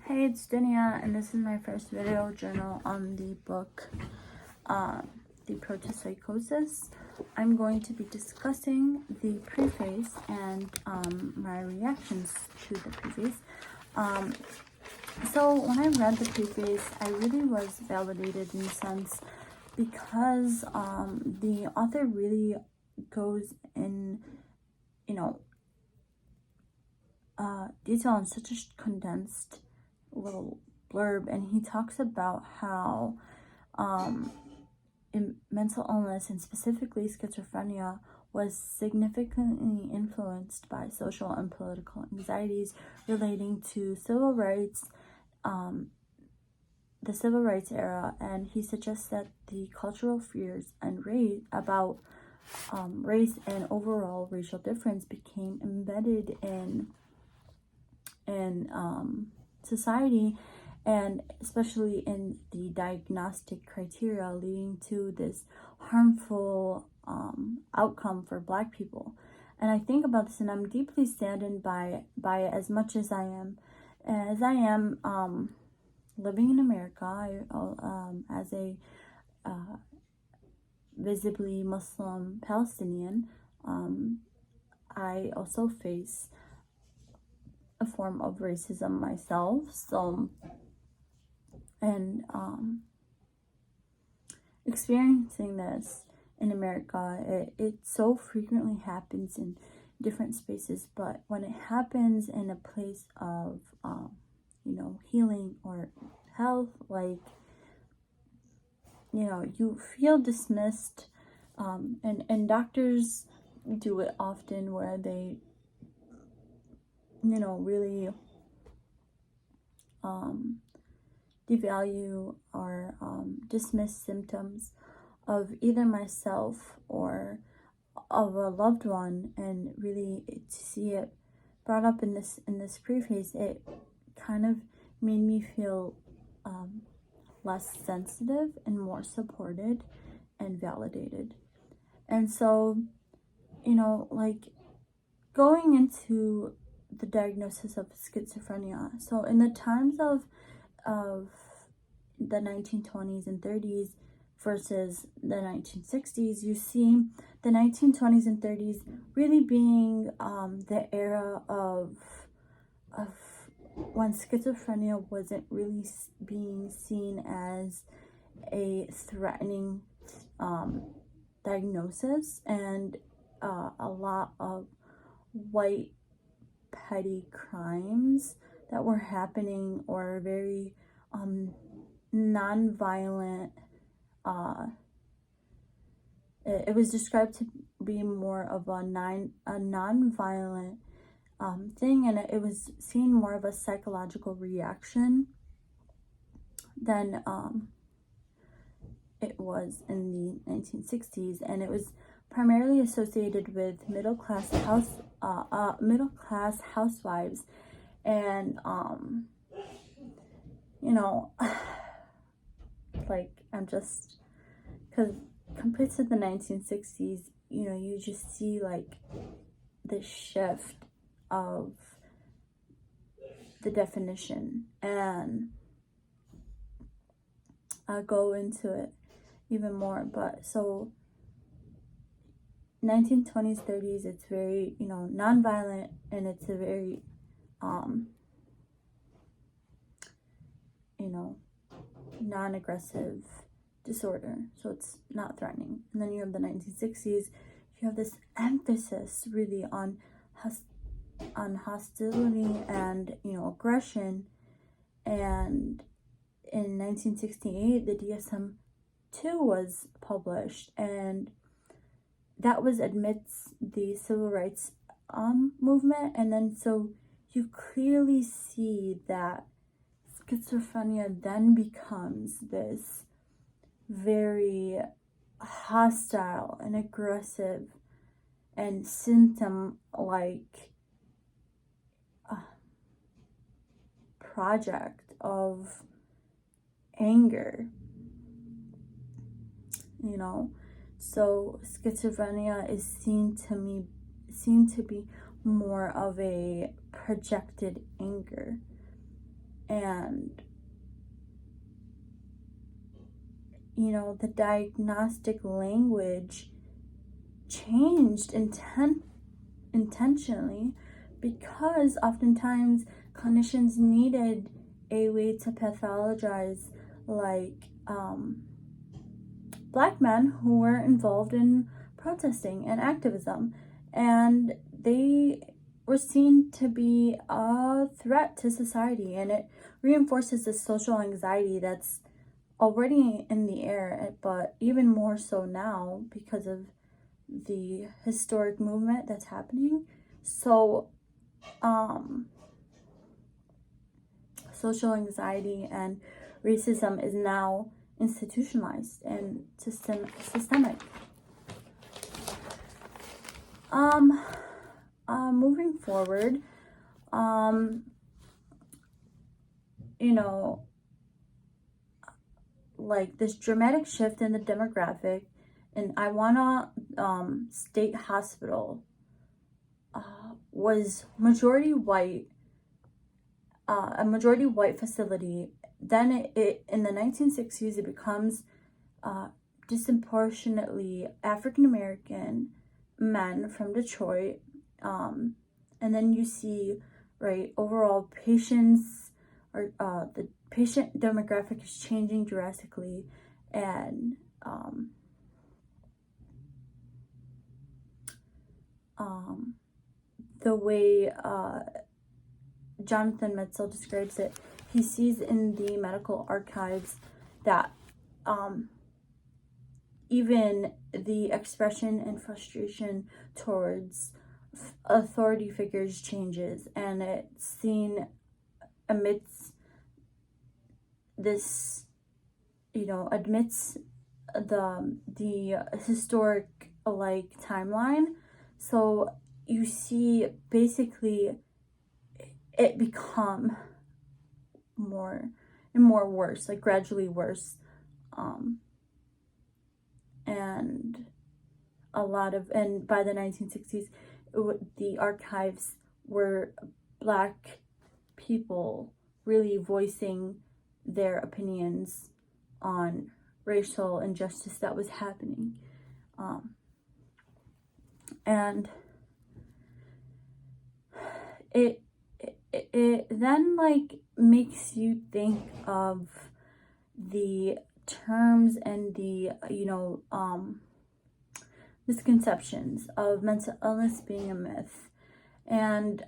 Hey, it's Dunya, and this is my first video journal on the book, The Approach to Psychosis. I'm going to be discussing the preface and my reactions to the preface. So when I read the preface, I really was validated in a sense because the author really goes in, detail in such a condensed little blurb, and he talks about how mental illness, and specifically schizophrenia, was significantly influenced by social and political anxieties relating to civil rights, the civil rights era, and he suggests that the cultural fears and about race and overall racial difference became embedded in society, and especially in the diagnostic criteria, leading to this harmful outcome for Black people. And I think about this, and I'm deeply saddened by it as much as I am living in America. As a visibly Muslim Palestinian, I also face a form of racism myself. So, and experiencing this in America, it so frequently happens in different spaces, but when it happens in a place of healing or health, like, you feel dismissed, and doctors do it often where they really devalue or dismiss symptoms of either myself or of a loved one. And really, to see it brought up in this preface, it kind of made me feel less sensitive and more supported and validated. And so, like, going into the diagnosis of schizophrenia. So in the times of the 1920s and 30s versus the 1960s, you see the 1920s and 30s really being the era of when schizophrenia wasn't really being seen as a threatening diagnosis, and a lot of white petty crimes that were happening, or very non-violent. It was described to be more of a non-violent thing, and it was seen more of a psychological reaction than it was in the 1960s, and it was primarily associated with middle-class housewives, and like, I'm just, because compared to the 1960s, you just see like the shift of the definition, and I'll go into it even more. But so 1920s, 30s, it's very, non-violent, and it's a very, non-aggressive disorder. So it's not threatening. And then you have the 1960s, you have this emphasis really on hostility and, aggression. And in 1968, the DSM-2 was published, and that was amidst the civil rights movement. And then so you clearly see that schizophrenia then becomes this very hostile and aggressive and symptom-like project of anger, So schizophrenia is seen to be more of a projected anger. And, you know, the diagnostic language changed intentionally, because oftentimes clinicians needed a way to pathologize, like, Black men who were involved in protesting and activism, and they were seen to be a threat to society, and it reinforces the social anxiety that's already in the air, but even more so now because of the historic movement that's happening. So social anxiety and racism is now institutionalized and systemic. Moving forward, you know, like this dramatic shift in the demographic in Iowa State Hospital was majority white, a majority white facility. Then it in the 1960s, it becomes disproportionately African American men from Detroit, and then you see, right, overall patients, or the patient demographic is changing drastically, and the way Jonathan Metzl describes it, he sees in the medical archives that even the expression and frustration towards authority figures changes, and it's seen amidst this, you know, amidst the historic, like, timeline. So you see basically it become more and more worse, like gradually worse, and a lot of, and by the 1960s, the archives were Black people really voicing their opinions on racial injustice that was happening, and it then, like, makes you think of the terms and the, you know, misconceptions of mental illness being a myth, and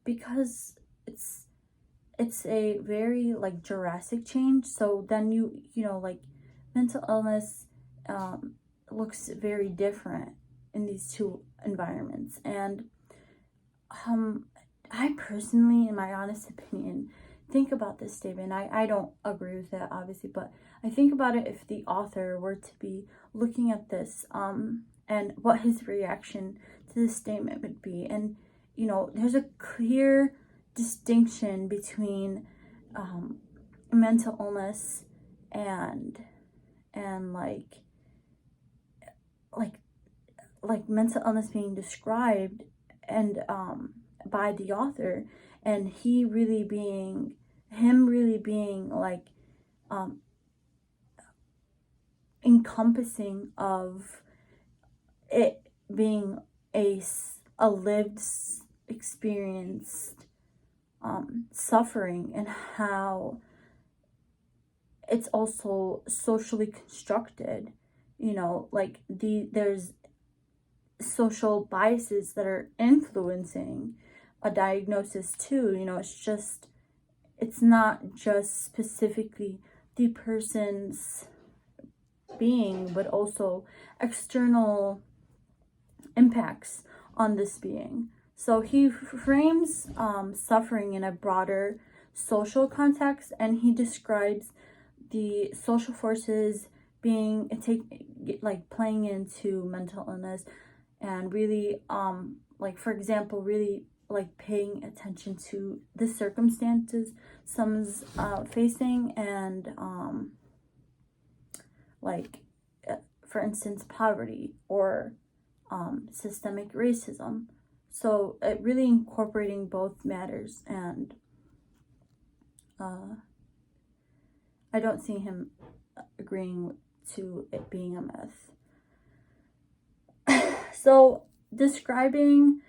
because it's a very, like, drastic change. So then you know, like, mental illness looks very different in these two environments. And I personally, in my honest opinion, think about this statement. I don't agree with it, obviously, but I think about it if the author were to be looking at this, and what his reaction to this statement would be. And, you know, there's a clear distinction between mental illness and like mental illness being described and by the author, and him really being like encompassing of it being a lived, experienced suffering, and how it's also socially constructed, you know, like there's social biases that are influencing a diagnosis too. You know, it's not just specifically the person's being, but also external impacts on this being. So he frames suffering in a broader social context, and he describes the social forces being playing into mental illness, and really like, for example, really like paying attention to the circumstances someone's facing, and for instance, poverty or systemic racism. So it really incorporating both matters. And I don't see him agreeing to it being a myth. So, describing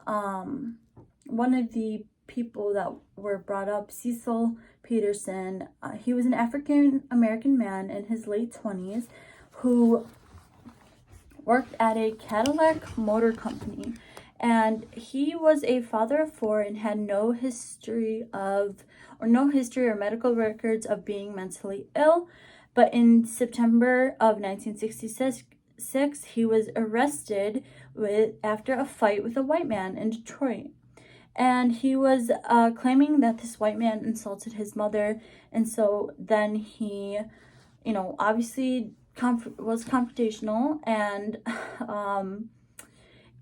one of the people that were brought up, Cecil Peterson, he was an African American man in his late 20s who worked at a Cadillac Motor Company, and he was a father of 4 and had no history or medical records of being mentally ill. But in September of 1966, he was arrested after a fight with a white man in Detroit. And he was claiming that this white man insulted his mother. And so then he, obviously was confrontational, and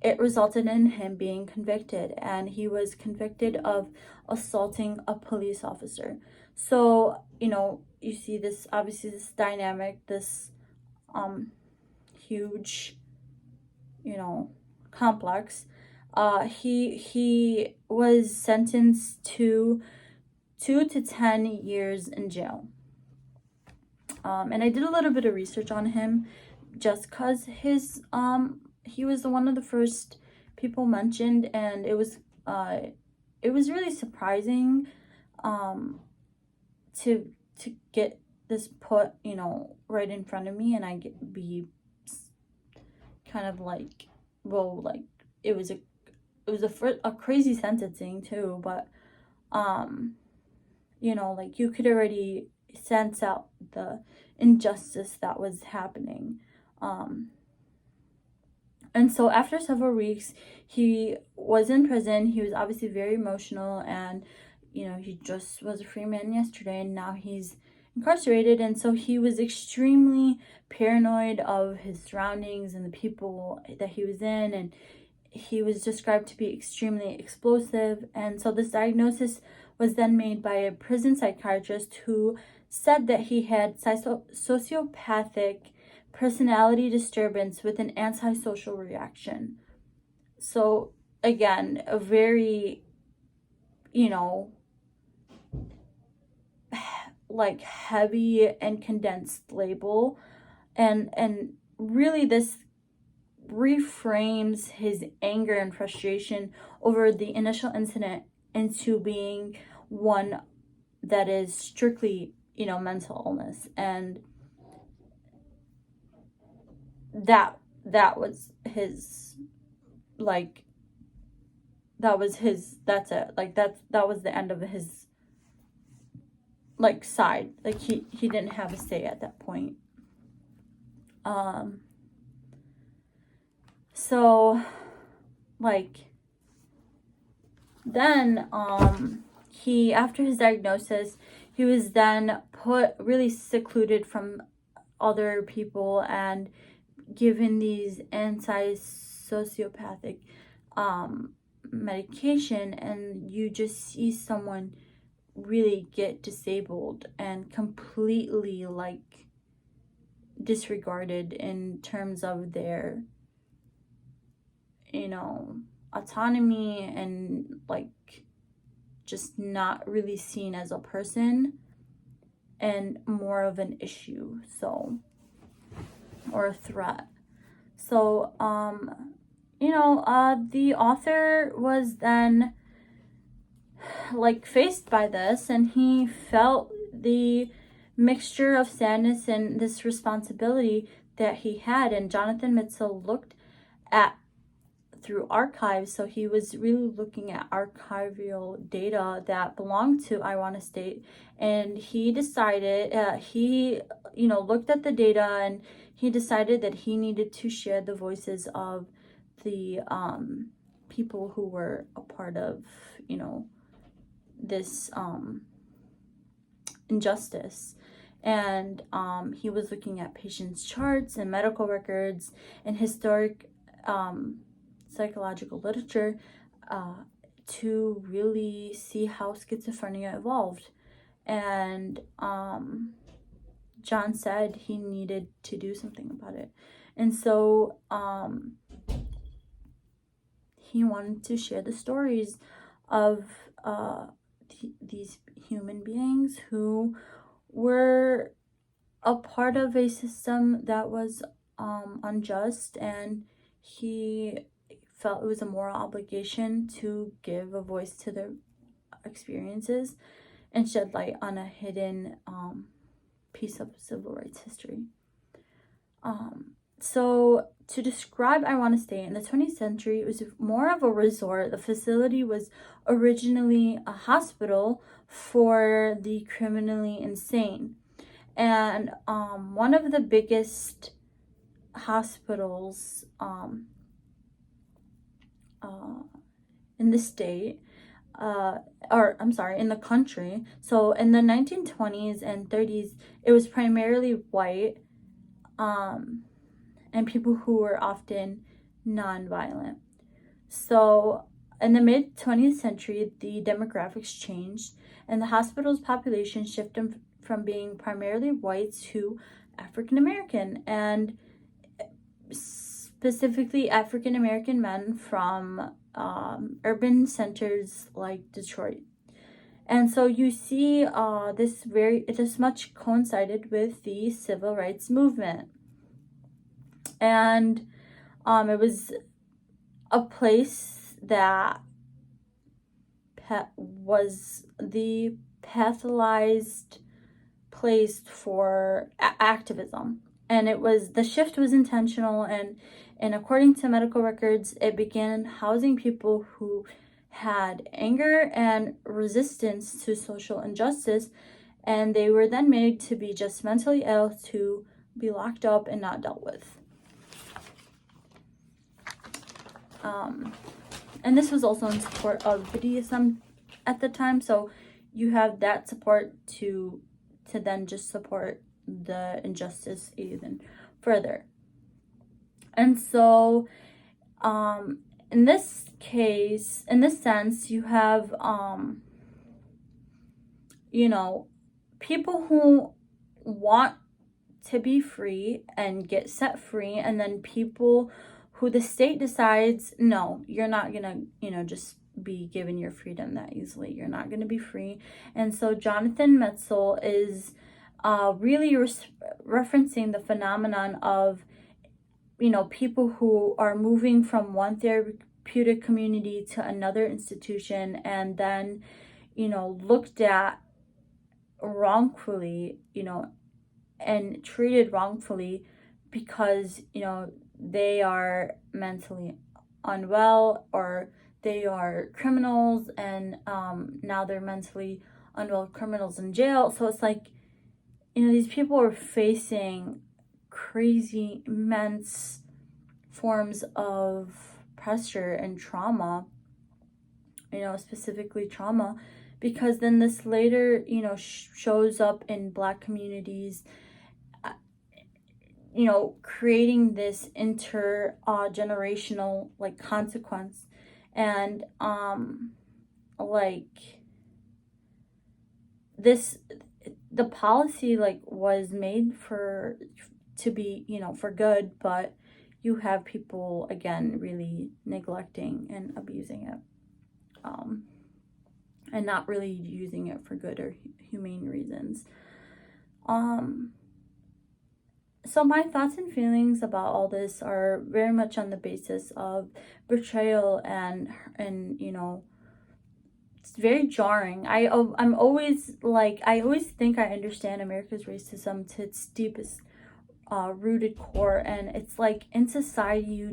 it resulted in him being convicted. And he was convicted of assaulting a police officer. So, you see this, obviously, this dynamic, this huge, complex. He was sentenced to 2 to 10 years in jail. And I did a little bit of research on him, just because he was one of the first people mentioned, and it was really surprising to get this put, right in front of me, and I be kind of like, well, like, it was a crazy sentencing too, but like, you could already sense out the injustice that was happening. And so after several weeks, he was in prison. He was obviously very emotional, and he just was a free man yesterday, and now he's incarcerated. And so he was extremely paranoid of his surroundings and the people that he was in, and he was described to be extremely explosive. And so this diagnosis was then made by a prison psychiatrist who said that he had sociopathic personality disturbance with an antisocial reaction. So again, a very, like, heavy and condensed label, and really this reframes his anger and frustration over the initial incident into being one that is strictly, mental illness. And that was his, like, that's it. Like, that was the end of his, like, side. Like, he didn't have a say at that point. So, like, then, he, after his diagnosis, he was then put really secluded from other people and given these anti-sociopathic medication, and you just see someone really get disabled and completely, like, disregarded in terms of their, autonomy, and, like, just not really seen as a person and more of an issue, or a threat. So, the author was then, like, faced by this, and he felt the mixture of sadness and this responsibility that he had. And Jonathan Mitchell looked at through archives, so he was really looking at archival data that belonged to Iowa State, and he decided, looked at the data, and he decided that he needed to share the voices of the people who were a part of, this injustice. And he was looking at patients' charts and medical records and historic psychological literature to really see how schizophrenia evolved. And John said he needed to do something about it. And so he wanted to share the stories of these human beings who were a part of a system that was unjust, and he felt it was a moral obligation to give a voice to their experiences and shed light on a hidden piece of civil rights history. So to describe I Want to Stay, in the 20th century, it was more of a resort. The facility was originally a hospital for the criminally insane. And one of the biggest hospitals in the state, in the country. So in the 1920s and 30s, it was primarily white, and people who were often nonviolent. So in the mid 20th century, the demographics changed, and the hospital's population shifted from being primarily white to African American, and specifically African American men from urban centers like Detroit. And so you see this much coincided with the civil rights movement. And it was a place that was the pathologized place for activism. And the shift was intentional, and according to medical records, it began housing people who had anger and resistance to social injustice, and they were then made to be just mentally ill, to be locked up and not dealt with. And this was also in support of BDSM at the time, so you have that support to then just support the injustice even further. And so in this sense, you have people who want to be free and get set free, and then people who the state decides, no, you're not gonna just be given your freedom that easily. You're not gonna be free. And so Jonathan Metzl is really referencing the phenomenon of people who are moving from one therapeutic community to another institution, and then looked at wrongfully, and treated wrongfully because they are mentally unwell, or they are criminals, and now they're mentally unwell criminals in jail. So it's like these people are facing crazy, immense forms of pressure and trauma, specifically trauma, because then this later, shows up in Black communities, creating this intergenerational consequence. And the policy was made to be for good, but you have people again really neglecting and abusing it, and not really using it for good or humane reasons. So my thoughts and feelings about all this are very much on the basis of betrayal, and it's very jarring. I'm always I always think I understand America's racism to its deepest rooted core, and it's in society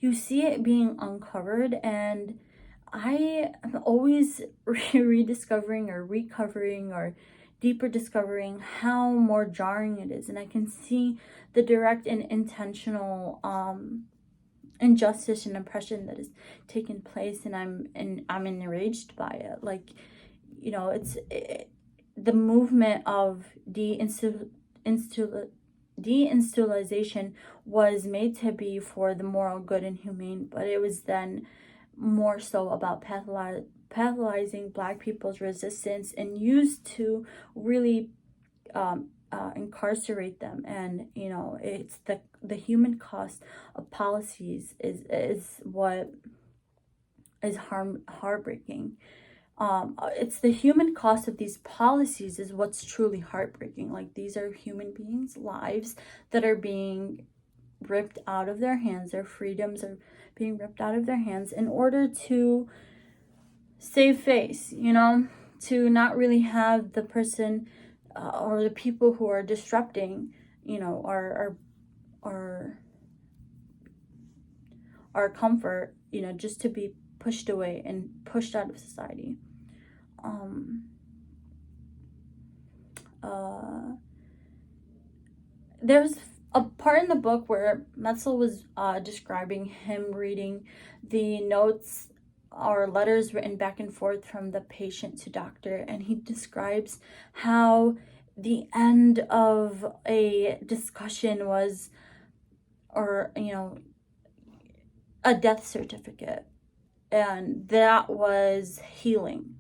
you see it being uncovered, and I am always rediscovering or recovering or deeper discovering how more jarring it is, and I can see the direct and intentional injustice and oppression that has taken place, and I'm enraged by it. The movement of deinstitutionalization was made to be for the moral good and humane, but it was then more so about pathologizing Black people's resistance and used to really incarcerate them. And it's the human cost of policies is what is heartbreaking. it's the human cost of these policies is what's truly heartbreaking. Like, these are human beings' lives that are being ripped out of their hands. Their freedoms are being ripped out of their hands in order to save face, you know, to not really have the person or the people who are disrupting, you know, our comfort, you know, just to be pushed away and pushed out of society. There's a part in the book where Metzel was describing him reading the notes or letters written back and forth from the patient to doctor, and he describes how the end of a discussion was, or, you know, a death certificate, and that was healing.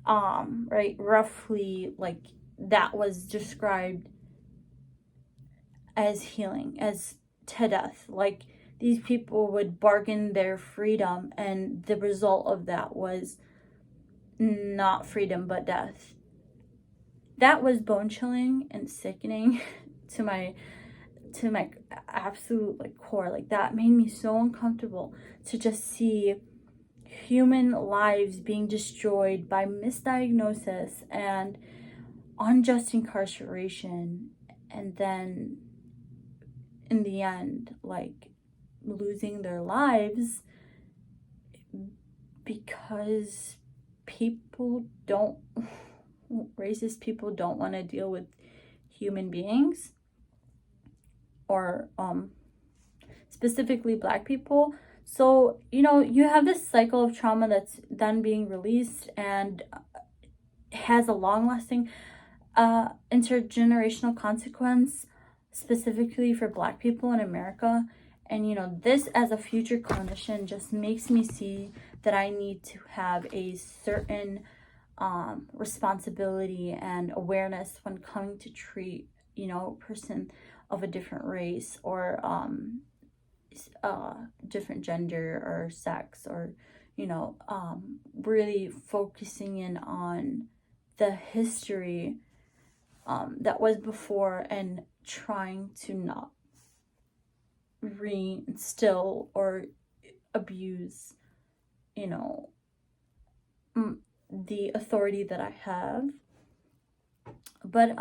Right, roughly, like, that was described as healing, as to death. Like, these people would bargain their freedom, and the result of that was not freedom but death. That was bone chilling and sickening to my absolute, like, core. Like, that made me so uncomfortable to just see human lives being destroyed by misdiagnosis and unjust incarceration, and then in the end, like, losing their lives because racist people don't want to deal with human beings, or specifically Black people. So, you know, you have this cycle of trauma that's then being released, and has a long-lasting intergenerational consequence, specifically for Black people in America. And, you know, this as a future clinician just makes me see that I need to have a certain responsibility and awareness when coming to treat, you know, a person of a different race, or different gender or sex, or, you know, really focusing in on the history that was before, and trying to not reinstill or abuse, you know, the authority that I have. But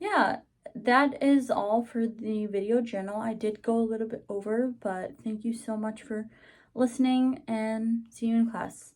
yeah, that is all for the video journal. I did go a little bit over, but thank you so much for listening, and see you in class.